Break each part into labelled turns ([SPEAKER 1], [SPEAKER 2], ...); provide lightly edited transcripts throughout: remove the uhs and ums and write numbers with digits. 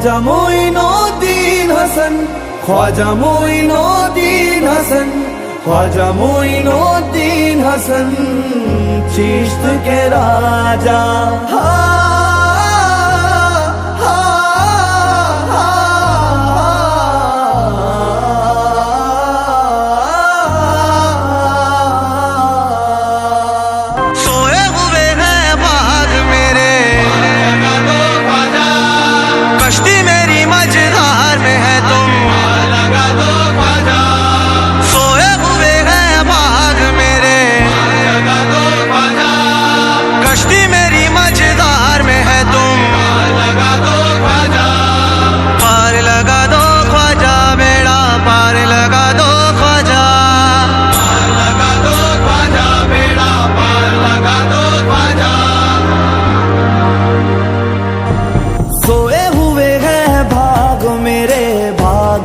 [SPEAKER 1] ख्वाजा मोइनुद्दीन हसन, ख्वाजा मोइनुद्दीन हसन, ख्वाजा मोइनुद्दीन हसन, चिश्त के राजा।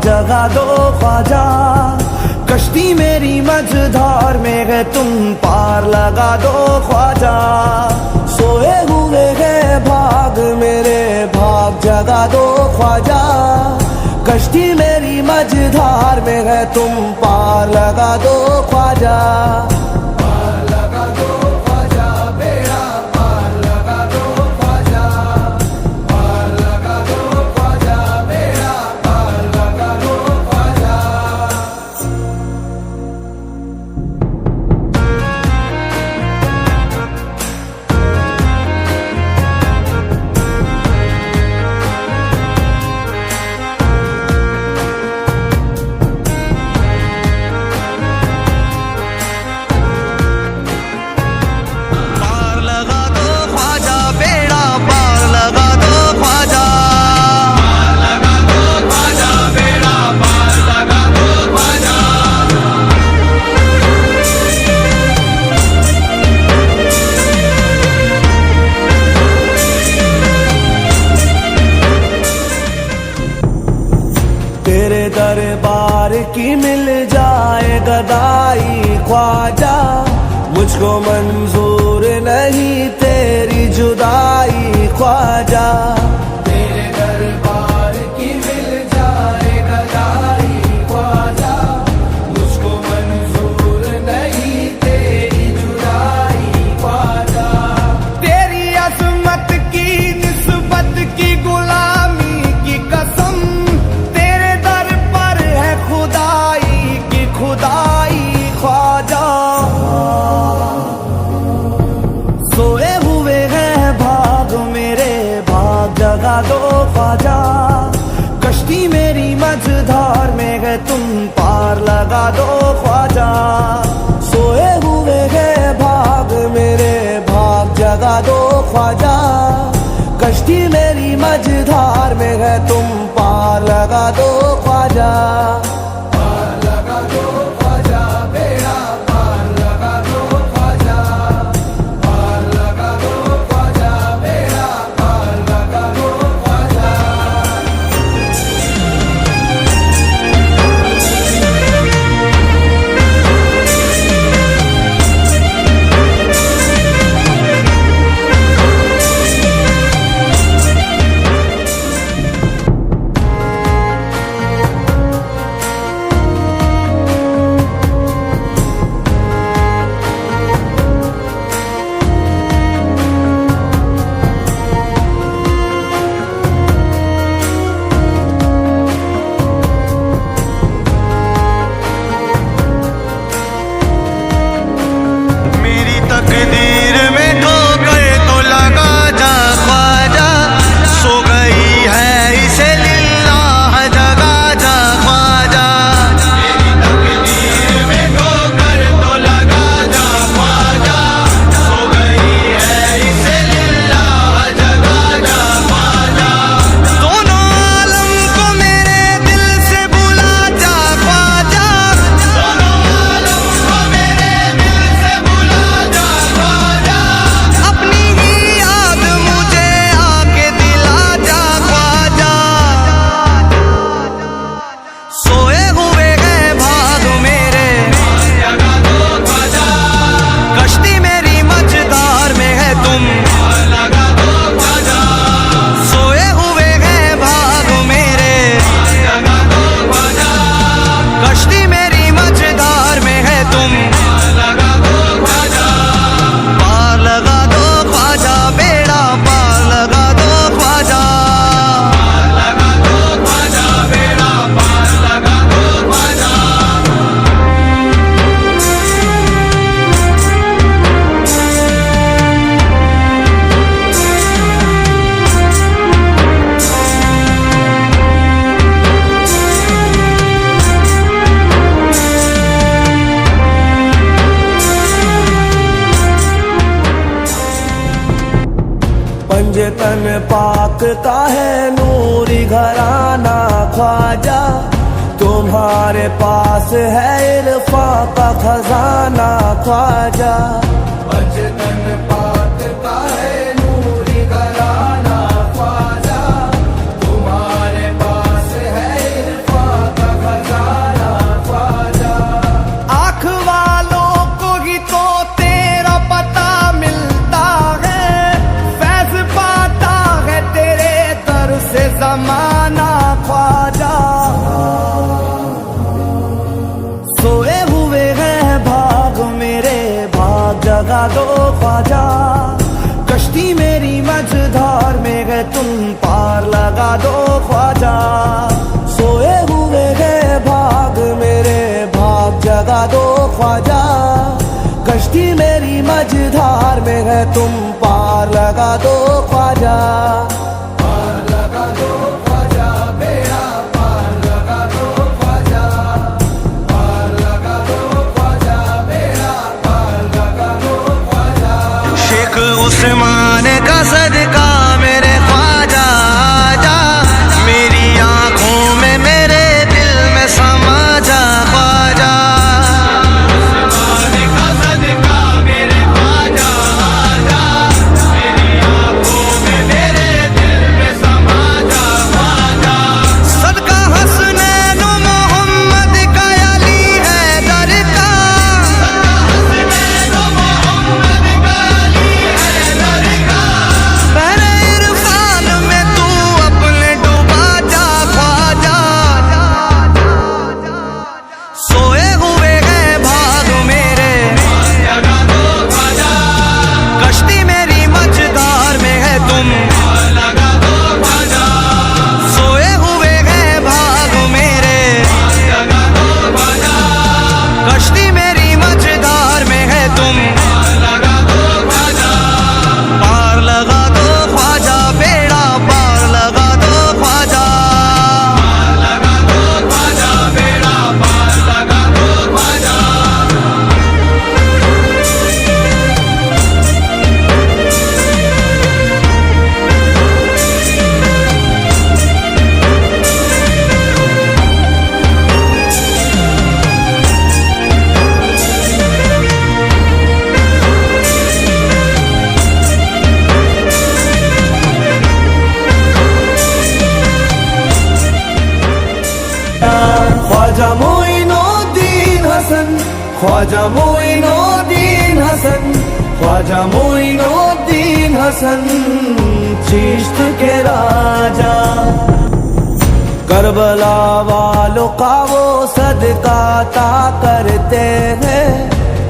[SPEAKER 1] जगा दो ख्वाजा, कश्ती मेरी मझधार में है तुम पार लगा दो ख्वाजा। सोए हुए है भाग मेरे भाग जगा दो ख्वाजा, कश्ती मेरी मझधार में है तुम पार लगा दो ख्वाजा। तेरे दरबार की मिल जाए गदाई ख्वाजा, मुझको मंजूर नहीं तेरी जुदाई ख्वाजा। तेरे दरबार की मिल जाए गदाई ख्वाजा, मुझको मंजूर नहीं तेरी जुदाई ख्वाजा। तेरी अजमत की निस्बत की गुलामी की कसम, खुदाई ख्वाजा। सोए हुए हैं भाग मेरे भाग जगा दो ख्वाजा, कश्ती मेरी मझधार में है तुम पार लगा दो ख्वाजा। सोए हुए हैं भाग मेरे भाग जगा दो ख्वाजा, कश्ती मेरी मझधार में है तुम पार लगा दो ख्वाजा। पंजतन पाक का है नूरी घराना ख्वाजा, तुम्हारे पास है इरफा का खजाना ख्वाजा। पंजतन पाक का है नूरी घराना ख्वाजा, तुम्हारे पास है इरफा का खजाना ख्वाजा। आँख वालों को ही तो तेरा पता मिलता है, फैज पाता है तेरे दर से जमाना ख्वाजा। सोए हुए हैं भाग मेरे, भाग जगा दो ख्वाजा। कश्ती मेरी मझधार में है, तुम पार लगा दो ख्वाजा। सोए हुए हैं भाग मेरे, भाग जगा दो ख्वाजा। कश्ती मेरी मझधार में है, तुम पार लगा दो ख्वाजा। पार लगा दो ख्वाजा, बेड़ा पार लगा दो ख्वाजा। पार लगा दो ख्वाजा, बेड़ा पार लगा दो ख्वाजा।
[SPEAKER 2] शेख उस्मान का सदका मेरे ख्वाजा आजा, मेरी आंखों में मेरे दिल में समा जा ख्वाजा। उस्मान का सदका मेरे ख्वाजा आजा, मेरी आंखों में मेरे दिल में समा जा ख्वाजा। सदका हसनैन मोहम्मद का अली है दर का, सदका हसनैन मोहम्मद का अली है दर का। मेरे इरफान में तू अपने डुबा जा ख्वाजा। सोए हुए हैं भाग मेरे, जगा दो ख्वाजा। कश्ती मेरी मझधार में है, तुम लगा दो ख्वाजा। सोए हुए हैं भाग मेरे, जगा दो ख्वाजा। कश्ती मेरी मझधार में है, तुम लगा दो ख्वाजा। पार लगा दो ख्वाजा, बेड़ा पार लगा दो ख्वाजा। पार लगा दो ख्वाजा, बेड़ा पार लगा दो ख्वाजा।
[SPEAKER 1] ख्वाजा मोइनुद्दीन हसन, ख्वाजा मोइनुद्दीन हसन, ख्वाजा मोइनुद्दीन हसन, चिश्त के राजा। करबला वालों का वो सदका ता करते हैं,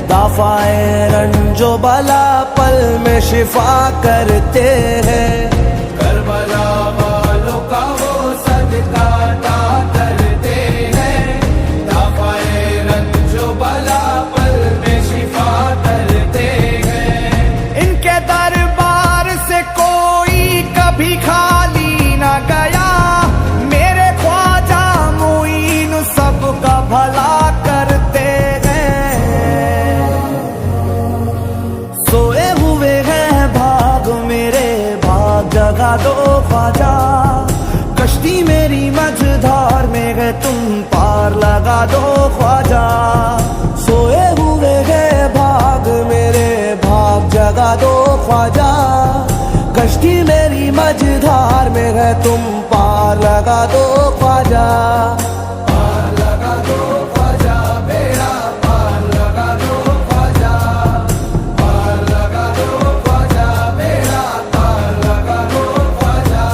[SPEAKER 1] दाफाए रंजो बला पल में शिफा करते हैं। करबला वालों का वो सदका ता करते हैं, दाफाए रंजो बला पल में शिफा करते हैं। इनके दरबार से कोई कभी खाली न गया, मेरे ख्वाजा मोइन सबका भला करते हैं। सोए हुए हैं भाग मेरे, भाग जगा दो ख्वाजा। कश्ती मेरी मझधार में है, तुम पार लगा दो ख्वाजा। सोए हुए हैं भाग मेरे, भाग जगा दो ख्वाजा। कश्ती मेरी मझधार में है, तुम पार लगा दो ख्वाजा। पार लगा दो ख्वाजा, बेड़ा पार लगा दो ख्वाजा। पार लगा दो ख्वाजा, बेड़ा पार लगा दो ख्वाजा।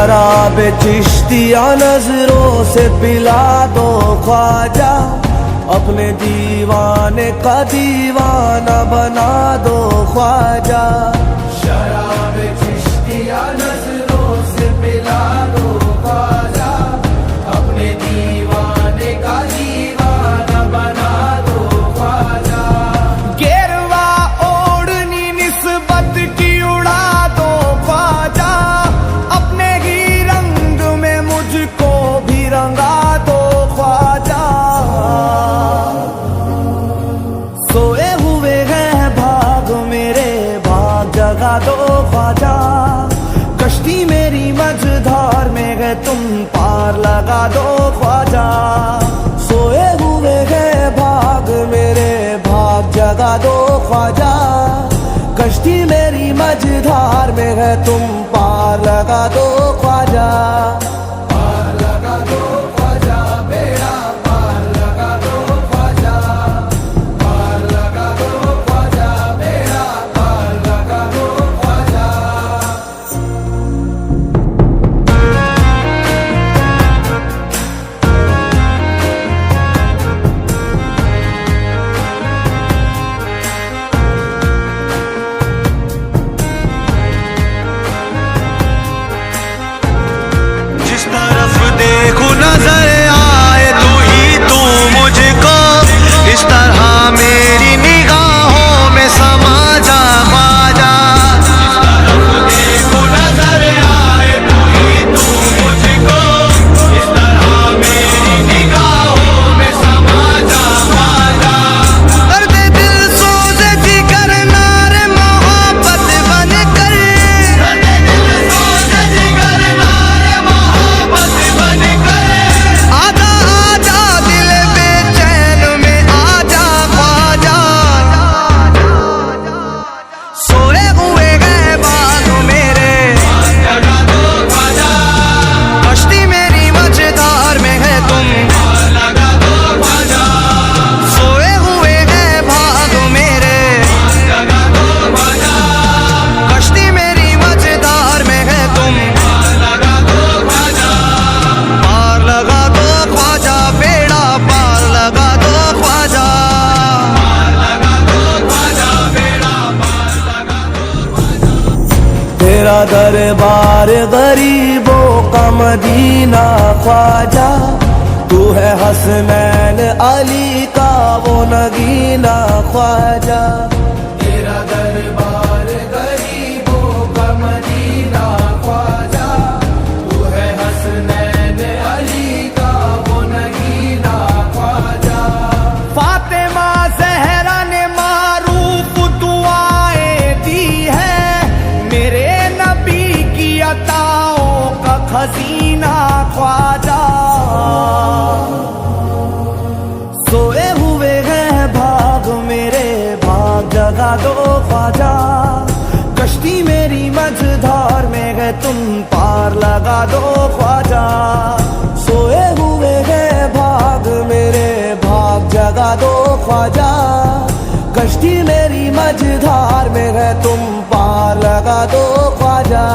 [SPEAKER 1] शराब चिश्तिया नजरों से पिला दो ख्वाजा, अपने दीवाने का दीवाना बना दो ख्वाजा। शराब चिश्तिया नजरों से पिला दो ख्वाजा, अपने दीवाने का दीवाना बना दो ख्वाजा। गेरवा ओढ़नी निस्बत की उड़ा दो ख्वाजा, अपने ही रंग में मुझको भी रंगा दो ख्वाजा। सोए हुए हैं भाग मेरे, भाग जगा दो ख्वाजा। कश्ती मेरी मझधार में है, तुम पार लगा दो ख्वाजा। सोए हुए हैं भाग मेरे, भाग जगा दो ख्वाजा। कश्ती मेरी मझधार में है, तुम पार लगा दो ख्वाजा। पार लगा दो ख्वाजा, बेड़ा पार लगा दो ख्वाजा। पार लगा दो ख्वाजा, बेड़ा पार लगा दो ख्वाजा।
[SPEAKER 2] जिस तरफ देखो नजर आए तू ही तू मुझको, इस तरह मेरी निगाहों में समा जा ख्वाजा। जिस तरफ देखो नजर आए तू ही तू मुझको, इस तरह मेरी निगाहों में समा जा ख्वाजा। दर्द दिल सोजे जिगर नारे मोहब्बत बन कर, दर्द दिल सोजे जिगर नारे मोहब्बत बन कर। आजा आजा दिल बेचैन में आजा ख्वाजा। सोए हुए गए बाग मेरे, जगा दो ख्वाजा। कश्ती मेरी मझधार में है, तुम लगा दो ख्वाजा। सोए हुए गए भाग मेरे, जगा दो ख्वाजा। कश्ती मेरी मझधार में है, तुम लगा दो ख्वाजा। पार लगा दो ख्वाजा, बेड़ा पार लगा दो ख्वाजा। पार लगा दो ख्वाजा, बेड़ा पार लगा दो ख्वाजा।
[SPEAKER 1] तेरा दरबार गरीबों का मदीना ख्वाजा। तू है हसनैन अली का वो नगीना ख्वाजा। तेरा दरबार गरीबों का मदीना ख्वाजा। तू है हसनैन अली का वो नगीना ख्वाजा। फातिमा ज़हरा ने मारूफ दुआएं दी है, मेरे नबी की अताओं का खजीना ख्वाजा। सोए हुए हैं भाग मेरे, भाग जगा दो ख्वाजा। कश्ती मेरी मझधार में है, तुम पार लगा दो ख्वाजा। सोए हुए हैं भाग मेरे, भाग जगा दो ख्वाजा। कश्ती मेरी मझधार में है, तुम पार लगा दो ख्वाजा।